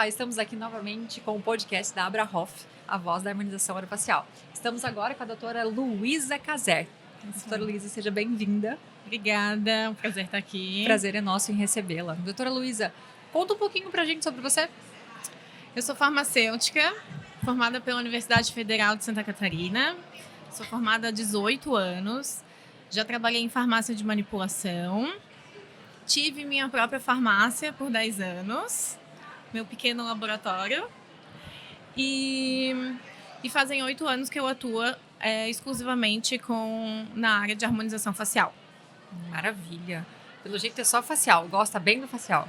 Olá, estamos aqui novamente com o podcast da Abrahoff, a voz da harmonização orofacial. Estamos agora com a doutora Luísa Caser. Doutora Luísa, seja bem-vinda. Obrigada, um prazer estar aqui. Prazer é nosso em recebê-la. Doutora Luísa, conta um pouquinho pra gente sobre você. Eu sou farmacêutica, formada pela Universidade Federal de Santa Catarina. Sou formada há 18 anos. Já trabalhei em farmácia de manipulação. Tive minha própria farmácia por 10 anos. Meu pequeno laboratório. E fazem 8 anos que eu atuo exclusivamente na área de harmonização facial. Maravilha. Pelo jeito é só facial. Gosta bem do facial.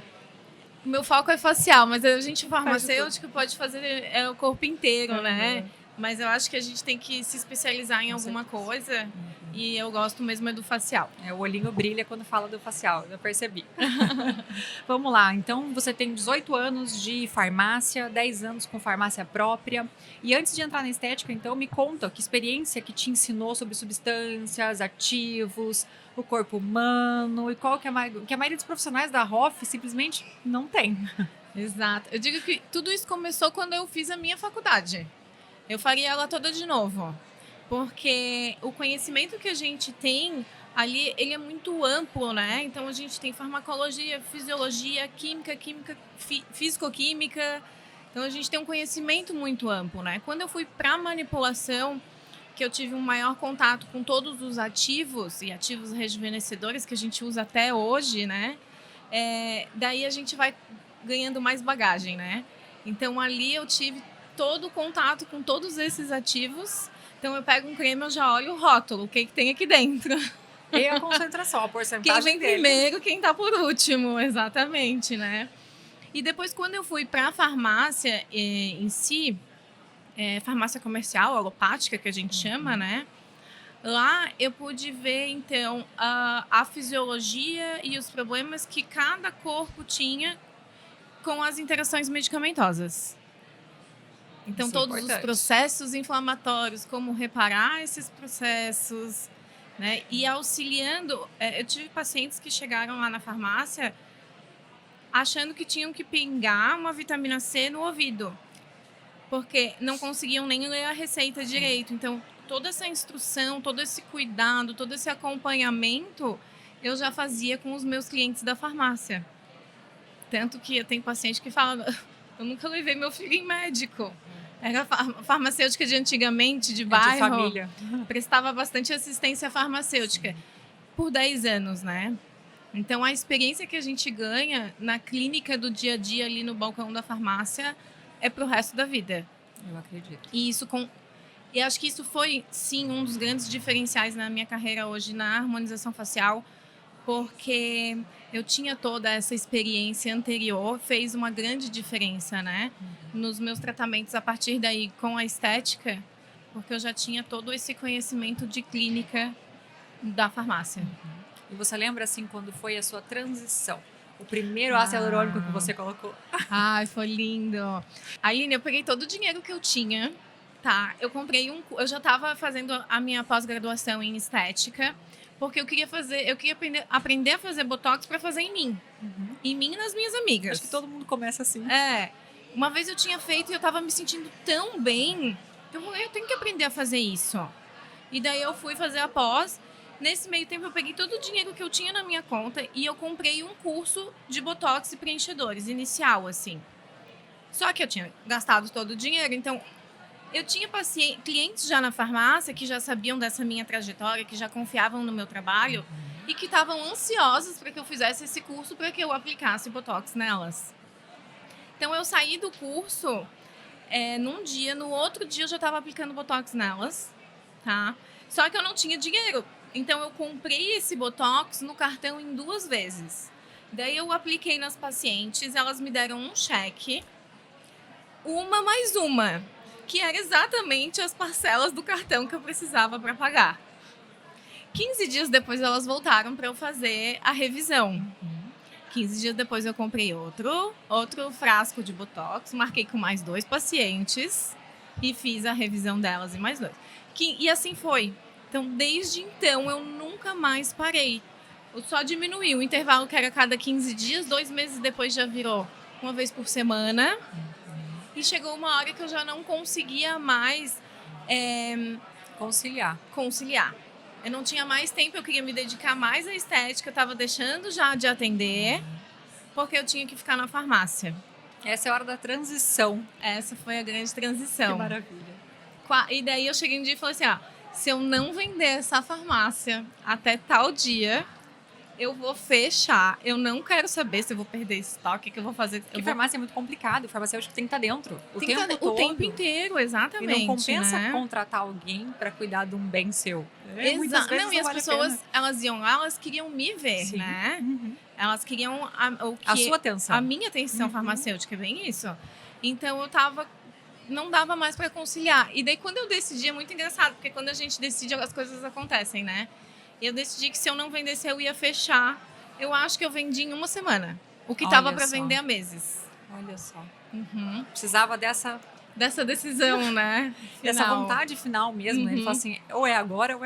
O meu foco é facial, mas a gente farmacêutico pode fazer o corpo inteiro, né? Mas eu acho que a gente tem que se especializar em alguma coisa. E eu gosto mesmo do facial. O olhinho brilha quando fala do facial, eu percebi. Vamos lá, então você tem 18 anos de farmácia, 10 anos com farmácia própria. E antes de entrar na estética, então, me conta que experiência que te ensinou sobre substâncias, ativos, o corpo humano e qual que a maioria dos profissionais da Hoff simplesmente não tem. Exato. Eu digo que tudo isso começou quando eu fiz a minha faculdade. Eu faria ela toda de novo. Porque o conhecimento que a gente tem ali, ele é muito amplo, né? Então, a gente tem farmacologia, fisiologia, química, físico-química. Então, a gente tem um conhecimento muito amplo, né? Quando eu fui para manipulação, que eu tive um maior contato com todos os ativos e ativos rejuvenescedores que a gente usa até hoje, né? Daí a gente vai ganhando mais bagagem, né? Então, ali eu tive todo o contato com todos esses ativos. Então, eu pego um creme, eu já olho o rótulo, o que tem aqui dentro. E a concentração, a porcentagem quem vem dele. primeiro, quem tá por último, exatamente, né? E depois, quando eu fui para a farmácia em si, farmácia comercial, alopática, que a gente chama, né? Lá eu pude ver, então, a fisiologia e os problemas que cada corpo tinha com as interações medicamentosas. Então, todos os processos inflamatórios, como reparar esses processos, né? E auxiliando... eu tive pacientes que chegaram lá na farmácia achando que tinham que pingar uma vitamina C no ouvido, porque não conseguiam nem ler a receita direito. Então, toda essa instrução, todo esse cuidado, todo esse acompanhamento, eu já fazia com os meus clientes da farmácia. Tanto que eu tenho paciente que fala... Eu nunca levei meu filho em médico. Era farmacêutica de antigamente, de bairro. De família. Prestava bastante assistência farmacêutica. Por 10 anos, né? Então, a experiência que a gente ganha na clínica do dia a dia, ali no balcão da farmácia, é pro resto da vida. Eu acredito. E acho que isso foi, sim, um dos grandes diferenciais na minha carreira hoje na harmonização facial, porque eu tinha toda essa experiência anterior, fez uma grande diferença, né? Nos meus tratamentos a partir daí com a estética, porque eu já tinha todo esse conhecimento de clínica da farmácia. E você lembra, assim, quando foi a sua transição? O primeiro ácido hialurônico que você colocou? Ai, foi lindo. Aline, eu peguei todo o dinheiro que eu tinha, tá? Eu já estava fazendo a minha pós-graduação em estética, porque eu queria aprender a fazer botox para fazer em mim. Em mim e nas minhas amigas. Acho que todo mundo começa assim. Uma vez eu tinha feito e eu estava me sentindo tão bem, então eu tenho que aprender a fazer isso. E daí eu fui fazer a pós. Nesse meio tempo eu peguei todo o dinheiro que eu tinha na minha conta e eu comprei um curso de botox e preenchedores, inicial, assim. Só que eu tinha gastado todo o dinheiro, então... Eu tinha clientes já na farmácia que já sabiam dessa minha trajetória, que já confiavam no meu trabalho e que estavam ansiosos para que eu fizesse esse curso, para que eu aplicasse botox nelas. Então, eu saí do curso num dia, no outro dia eu já estava aplicando botox nelas, tá? Só que eu não tinha dinheiro, então eu comprei esse botox no cartão em 2 vezes. Daí eu apliquei nas pacientes, elas me deram um cheque, uma mais uma, que era exatamente as parcelas do cartão que eu precisava para pagar. 15 dias depois, elas voltaram para eu fazer a revisão. 15 dias depois, eu comprei outro frasco de botox, marquei com mais 2 pacientes e fiz a revisão delas e mais 2. E assim foi. Então, desde então, eu nunca mais parei. Eu só diminuí o intervalo que era cada 15 dias, 2 meses depois já virou uma vez por semana. E chegou uma hora que eu já não conseguia mais conciliar. Eu não tinha mais tempo, eu queria me dedicar mais à estética, eu estava deixando já de atender, porque eu tinha que ficar na farmácia. Essa é a hora da transição. Essa foi a grande transição. Que maravilha. E daí eu cheguei um dia e falei assim, se eu não vender essa farmácia até tal dia, eu vou fechar. Eu não quero saber se eu vou perder estoque, o que eu vou fazer. Porque farmácia é muito complicado. O farmacêutico tem que estar dentro o tempo todo. O tempo inteiro, exatamente. E não compensa né? contratar alguém para cuidar de um bem seu. Exato. Não, e as pessoas, elas iam lá, elas queriam me ver, Sim. né? Elas queriam a sua atenção. A minha atenção farmacêutica, é bem isso. Então não dava mais para conciliar. E daí quando eu decidi, é muito engraçado, porque quando a gente decide, as coisas acontecem, né? Eu decidi que se eu não vendesse, eu ia fechar. Eu acho que eu vendi em uma semana. O que estava para vender há meses. Olha só. Precisava dessa decisão, né? Dessa vontade final mesmo. Ele falou assim, ou é agora,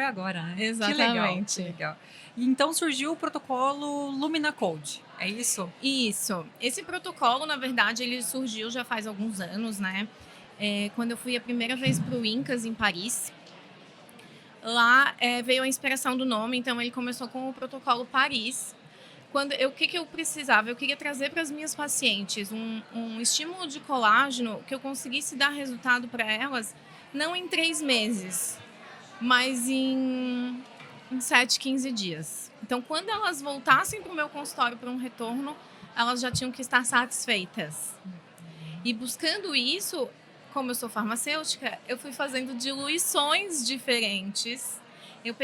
né? Exatamente. Que legal. E então surgiu o protocolo Lumina Code. É isso? Isso. Esse protocolo, na verdade, ele surgiu já faz alguns anos, né? Quando eu fui a primeira vez para o Incas, em Paris. Lá veio a inspiração do nome, então ele começou com o protocolo Paris. O que eu precisava? Eu queria trazer para as minhas pacientes um estímulo de colágeno que eu conseguisse dar resultado para elas, não em 3 meses, mas em 7, 15 dias. Então, quando elas voltassem para o meu consultório para um retorno, elas já tinham que estar satisfeitas. E buscando isso, como eu sou farmacêutica, eu fui fazendo diluições diferentes. Eu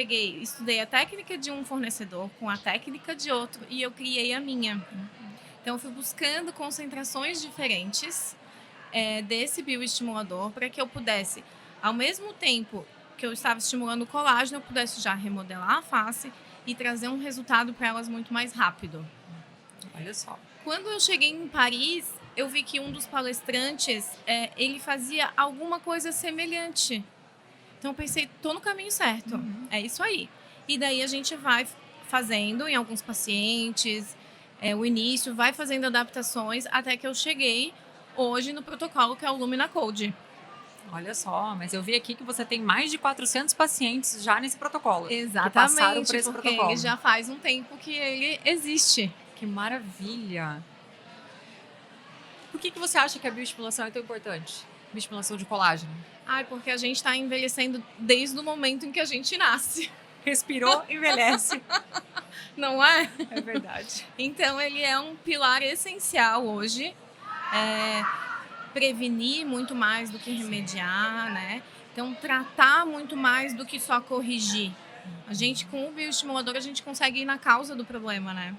estudei a técnica de um fornecedor com a técnica de outro e eu criei a minha. Então, eu fui buscando concentrações diferentes desse bioestimulador para que eu pudesse, ao mesmo tempo que eu estava estimulando o colágeno, eu pudesse já remodelar a face e trazer um resultado para elas muito mais rápido. Olha só. Quando eu cheguei em Paris, eu vi que um dos palestrantes, ele fazia alguma coisa semelhante. Então, eu pensei, estou no caminho certo. É isso aí. E daí, a gente vai fazendo em alguns pacientes, o início, vai fazendo adaptações, até que eu cheguei hoje no protocolo, que é o Lumina Code. Olha só, mas eu vi aqui que você tem mais de 400 pacientes já nesse protocolo. Exatamente, que passaram por esse porque protocolo. ele já faz um tempo que ele existe. Que maravilha! Por que você acha que a bioestimulação é tão importante? Bioestimulação de colágeno? Porque a gente está envelhecendo desde o momento em que a gente nasce. Respirou, envelhece. Não é? É verdade. Então, ele é um pilar essencial hoje. Prevenir muito mais do que remediar, né? Então, tratar muito mais do que só corrigir. A gente, com o bioestimulador, a gente consegue ir na causa do problema, né?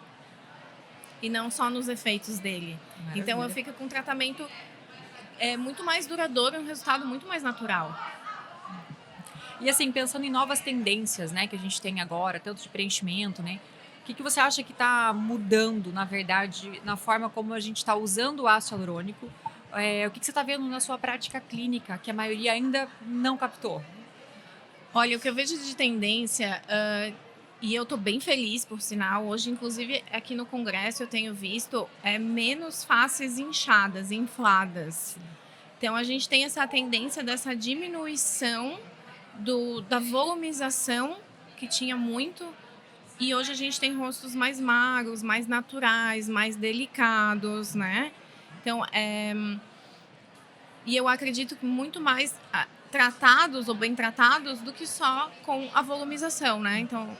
E não só nos efeitos dele. Maravilha. Então, eu fico com um tratamento muito mais duradouro e um resultado muito mais natural. E assim, pensando em novas tendências, né, que a gente tem agora, tanto de preenchimento, né? O que você acha que está mudando, na verdade, na forma como a gente está usando o ácido hialurônico? O que você está vendo na sua prática clínica, que a maioria ainda não captou? Olha, o que eu vejo de tendência, e eu estou bem feliz, por sinal, hoje, inclusive, aqui no congresso eu tenho visto menos faces inchadas, infladas. Então, a gente tem essa tendência dessa diminuição da volumização, que tinha muito, e hoje a gente tem rostos mais magros, mais naturais, mais delicados, né? Então, e eu acredito que muito mais tratados ou bem tratados do que só com a volumização, né? Então,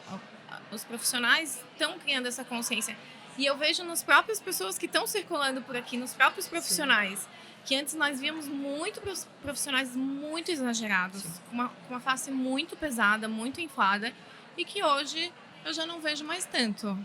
os profissionais estão criando essa consciência. E eu vejo nas próprias pessoas que estão circulando por aqui, nos próprios profissionais, sim, que antes nós víamos profissionais muito exagerados, com uma face muito pesada, muito inflada, e que hoje eu já não vejo mais tanto.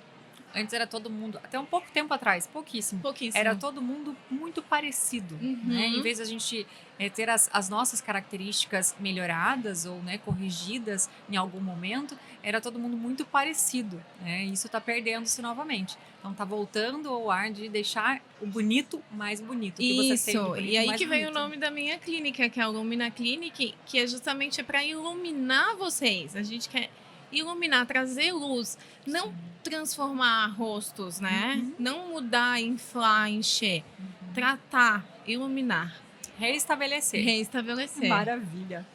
Antes era todo mundo, até um pouco tempo atrás, pouquíssimo. Era todo mundo muito parecido, né? Em vez de a gente ter as nossas características melhoradas ou, né, corrigidas em algum momento, era todo mundo muito parecido, né? Isso está perdendo-se novamente. Então está voltando ao ar de deixar o bonito mais bonito. Que isso, você tem bonito, e aí que bonito. veio o nome da minha clínica, que é a Lumina Clinic, que é justamente para iluminar vocês. A gente quer iluminar, trazer luz, não transformar rostos, né? Não mudar, inflar, encher. tratar, iluminar, reestabelecer. Maravilha.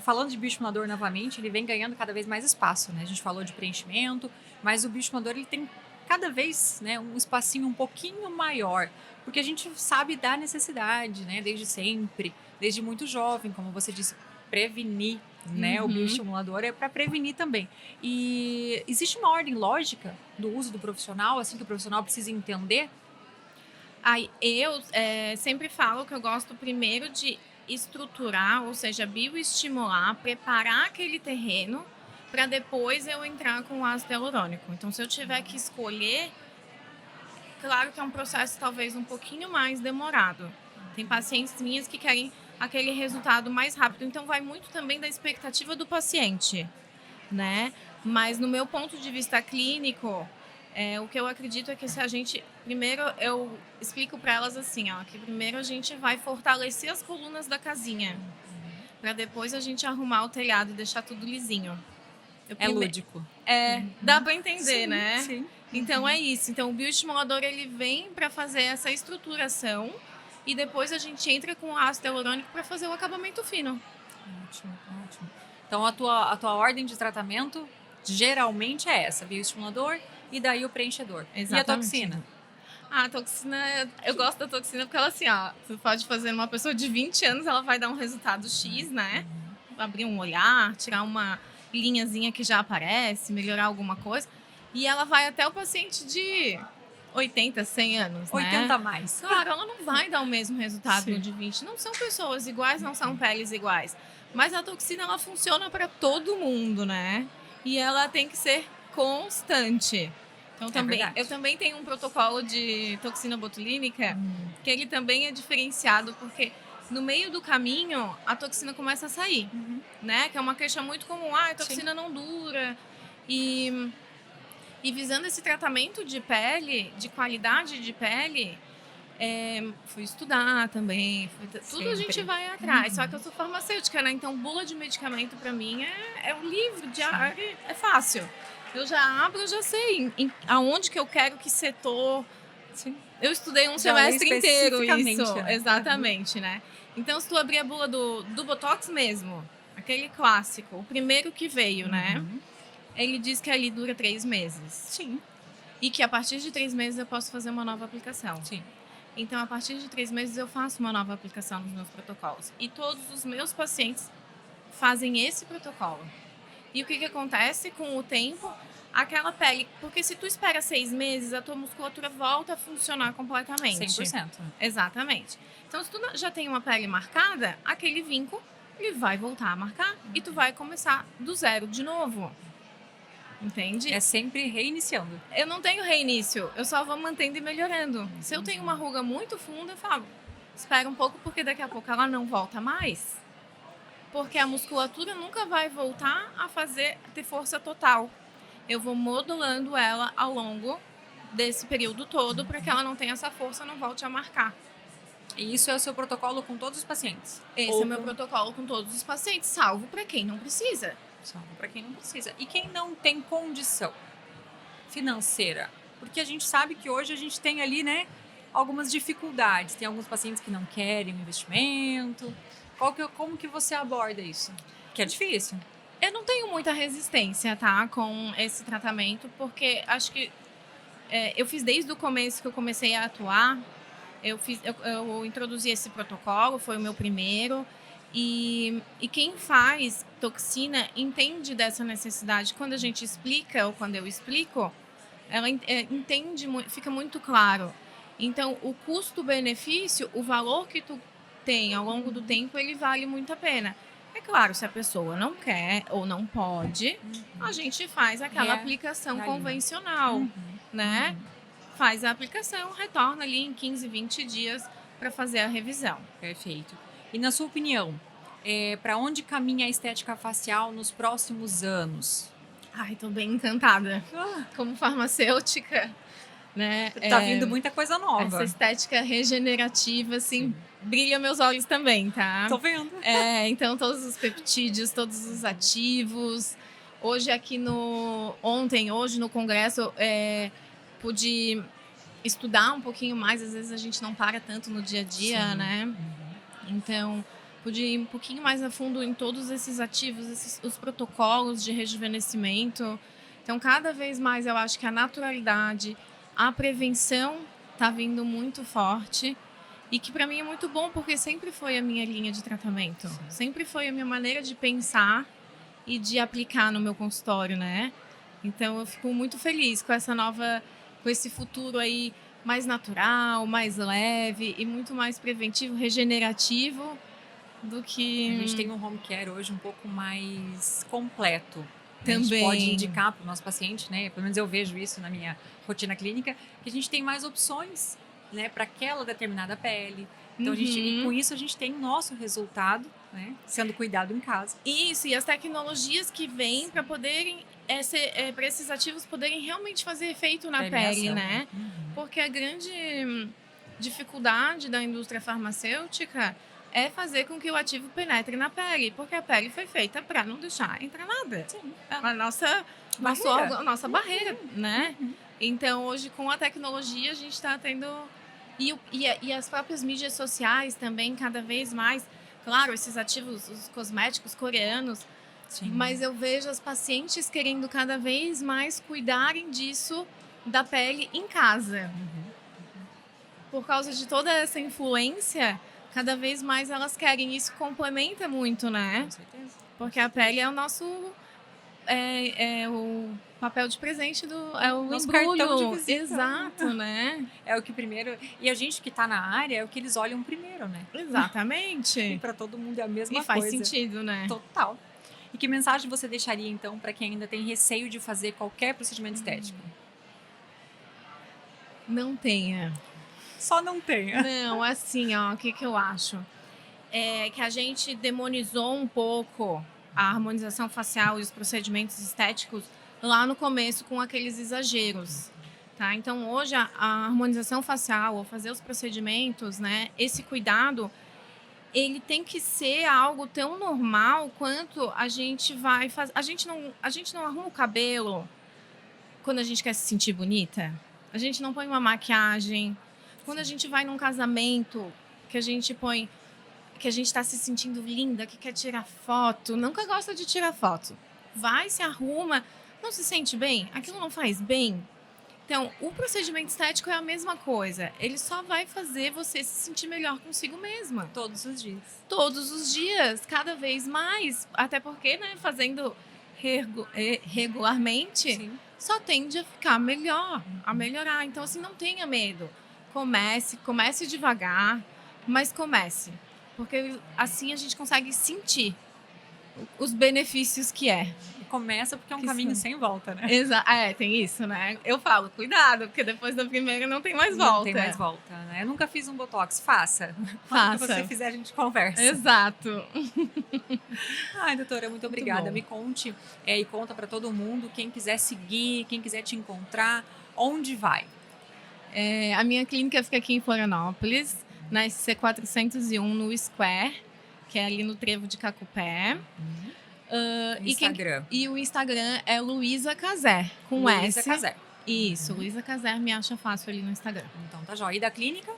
Falando de bioestimulador novamente, ele vem ganhando cada vez mais espaço, né? A gente falou de preenchimento, mas o bioestimulador ele tem cada vez, né, um espacinho um pouquinho maior, porque a gente sabe da necessidade, né, desde sempre, desde muito jovem, como você disse, prevenir, né, o bioestimulador é para prevenir também. E existe uma ordem lógica do uso do profissional, assim, que o profissional precisa entender? Eu sempre falo que eu gosto primeiro de estruturar, ou seja, bioestimular, preparar aquele terreno para depois eu entrar com o ácido hialurônico. Então, se eu tiver que escolher, claro que é um processo talvez um pouquinho mais demorado. Tem pacientes minhas que querem aquele resultado mais rápido. Então, vai muito também da expectativa do paciente, né? Mas, no meu ponto de vista clínico, o que eu acredito é que se a gente... Primeiro, eu explico para elas assim, que primeiro a gente vai fortalecer as colunas da casinha, para depois a gente arrumar o telhado e deixar tudo lisinho. Lúdico. Dá para entender, sim, né? Sim. Então, é isso. Então, o bioestimulador, ele vem para fazer essa estruturação e depois a gente entra com o ácido hialurônico para fazer o acabamento fino. Ótimo. Então, a tua ordem de tratamento geralmente é essa, bioestimulador e daí o preenchedor. Exatamente. E a toxina? A toxina, eu gosto da toxina porque ela assim, você pode fazer numa pessoa de 20 anos, ela vai dar um resultado X, né? Abrir um olhar, tirar uma linhazinha que já aparece, melhorar alguma coisa. E ela vai até o paciente de 80, 100 anos, 80 a mais. Claro, ela não vai dar o mesmo resultado Sim. de 20. Não são pessoas iguais, não são peles iguais. Mas a toxina, ela funciona para todo mundo, né? E ela tem que ser constante. Então, eu também tenho um protocolo de toxina botulínica, que ele também é diferenciado, porque no meio do caminho, a toxina começa a sair, né? Que é uma queixa muito comum, a toxina não dura. E visando esse tratamento de pele, de qualidade de pele, fui estudar também, tudo a gente vai atrás. Só que eu sou farmacêutica, né? Então, bula de medicamento para mim é um livro diário, é fácil. Eu já abro, eu já sei aonde que eu quero que setor. Sim. Eu estudei um semestre inteiro isso. Né? Exatamente, né? Então, se tu abrir a bula do Botox mesmo, aquele clássico, o primeiro que veio, né? Ele diz que ali dura 3 meses. Sim. E que a partir de 3 meses eu posso fazer uma nova aplicação. Sim. Então, a partir de 3 meses eu faço uma nova aplicação nos meus protocolos. E todos os meus pacientes fazem esse protocolo. E o que acontece com o tempo? Aquela pele... Porque se tu espera 6 meses, a tua musculatura volta a funcionar completamente. 100%. Exatamente. Então, se tu já tem uma pele marcada, aquele vinco, ele vai voltar a marcar. E tu vai começar do zero de novo. Entende? É sempre reiniciando. Eu não tenho reinício. Eu só vou mantendo e melhorando. Se eu tenho uma ruga muito funda, eu falo... Espera um pouco, porque daqui a pouco ela não volta mais. Porque a musculatura nunca vai voltar a ter força total. Eu vou modulando ela ao longo desse período todo para que ela não tenha essa força e não volte a marcar. E isso é o seu protocolo com todos os pacientes? Esse é o meu protocolo com todos os pacientes, salvo para quem não precisa. Salvo para quem não precisa. E quem não tem condição financeira? Porque a gente sabe que hoje a gente tem ali, né, algumas dificuldades. Tem alguns pacientes que não querem um investimento. Como que você aborda isso? Que é difícil. Eu não tenho muita resistência, tá, com esse tratamento, porque acho que eu fiz desde o começo que eu comecei a atuar. Eu introduzi esse protocolo, foi o meu primeiro. E quem faz toxina entende dessa necessidade. Quando a gente explica, ou quando eu explico, ela entende, fica muito claro. Então, o custo-benefício, o valor que tu tem ao longo do tempo, ele vale muito a pena. É claro, se a pessoa não quer ou não pode, a gente faz aquela aplicação convencional, né? Faz a aplicação, retorna ali em 15, 20 dias para fazer a revisão. Perfeito. E na sua opinião, para onde caminha a estética facial nos próximos anos? Ai, tô bem encantada. Como farmacêutica, né? Tá vindo muita coisa nova. Essa estética regenerativa, assim, brilha meus olhos também, tá? Tô vendo. Então, todos os peptídeos, todos os ativos. Hoje no congresso, pude estudar um pouquinho mais, às vezes a gente não para tanto no dia a dia, Sim. né? Então, pude ir um pouquinho mais a fundo em todos esses ativos, os protocolos de rejuvenescimento. Então, cada vez mais eu acho que a naturalidade, a prevenção está vindo muito forte e que para mim é muito bom porque sempre foi a minha linha de tratamento, sempre foi a minha maneira de pensar e de aplicar no meu consultório, né? Então, eu fico muito feliz com com esse futuro aí mais natural, mais leve e muito mais preventivo, regenerativo do que... A gente tem um home care hoje um pouco mais completo. Também. A gente pode indicar para o nosso paciente, né? Pelo menos eu vejo isso na minha rotina clínica, que a gente tem mais opções, né, para aquela determinada pele. Então, e com isso a gente tem o nosso resultado, né, sendo cuidado em casa. Isso, e as tecnologias que vêm para poderem, para esses ativos poderem realmente fazer efeito na pele, né? Porque a grande dificuldade da indústria farmacêutica é fazer com que o ativo penetre na pele, porque a pele foi feita para não deixar entrar nada. Sim. A nossa barreira, né? Então, hoje, com a tecnologia, a gente está tendo... E as próprias mídias sociais também, cada vez mais. Claro, esses ativos, os cosméticos coreanos. Sim. Mas eu vejo as pacientes querendo cada vez mais cuidarem disso, da pele em casa. Por causa de toda essa influência, cada vez mais elas querem. Isso complementa muito, né? Com certeza. Porque a pele é o nosso... É o papel de presente é o nosso embrulho. cartão de visita. Exato, né? É o que primeiro... E a gente que está na área é o que eles olham primeiro, né? Exatamente. E para todo mundo é a mesma coisa. E faz sentido, né? Total. E que mensagem você deixaria, então, para quem ainda tem receio de fazer qualquer procedimento estético? Não tenha. Só não tenha. Não, assim, ó, o que eu acho? É que a gente demonizou um pouco a harmonização facial e os procedimentos estéticos lá no começo com aqueles exageros, tá? Então, hoje, a harmonização facial, ou fazer os procedimentos, né, esse cuidado, ele tem que ser algo tão normal quanto a gente vai fazer. A gente não arruma o cabelo quando a gente quer se sentir bonita. A gente não põe uma maquiagem. Quando a gente vai num casamento, que a gente põe... que a gente está se sentindo linda, que quer tirar foto, nunca gosta de tirar foto. Vai, se arruma, não se sente bem? Aquilo não faz bem? Então, o procedimento estético é a mesma coisa. Ele só vai fazer você se sentir melhor consigo mesma. Todos os dias. Todos os dias, cada vez mais. Até porque, né, fazendo regularmente, sim, só tende a ficar melhor, a melhorar. Então, assim, não tenha medo. Comece devagar, mas comece. Porque assim a gente consegue sentir os benefícios que é. E começa porque é um caminho sem volta, né? Tem isso, né? Eu falo, cuidado, porque depois da primeira não tem mais volta. Não tem mais volta, né? Eu nunca fiz um botox, faça. Quando você fizer, a gente conversa. Exato. Ai, doutora, muito obrigada. Me conte e conta para todo mundo, quem quiser seguir, quem quiser te encontrar, onde vai? A minha clínica fica aqui em Florianópolis, na SC 401, no Square, que é ali no Trevo de Cacupé. Instagram. E o Instagram é Luísa Caser, com Luísa S. Caser. Isso, Luísa Caser me acha fácil ali no Instagram. Então tá jóia. E da clínica?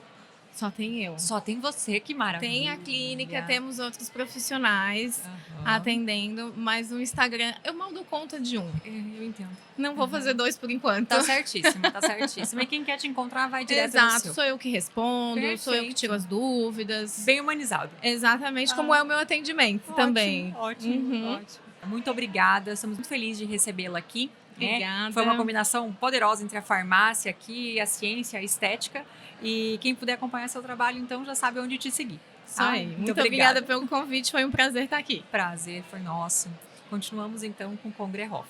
Só tem eu. Só tem você, que maravilha. Tem a clínica, temos outros profissionais atendendo, mas o Instagram, eu mal dou conta de um. Eu entendo. Não vou fazer dois por enquanto. Tá certíssimo, tá certíssimo. E quem quer te encontrar vai direto no seu. Sou eu que respondo, sou eu que tiro as dúvidas. Bem humanizado. Exatamente, como é o meu atendimento também. Ótimo. Muito obrigada, estamos muito felizes de recebê-la aqui. Obrigada. Foi uma combinação poderosa entre a farmácia aqui, a ciência, a estética. E quem puder acompanhar seu trabalho, então, já sabe onde te seguir. Isso aí. Muito obrigada pelo convite, foi um prazer estar aqui. Prazer foi nosso. Continuamos, então, com o Congre Hoff.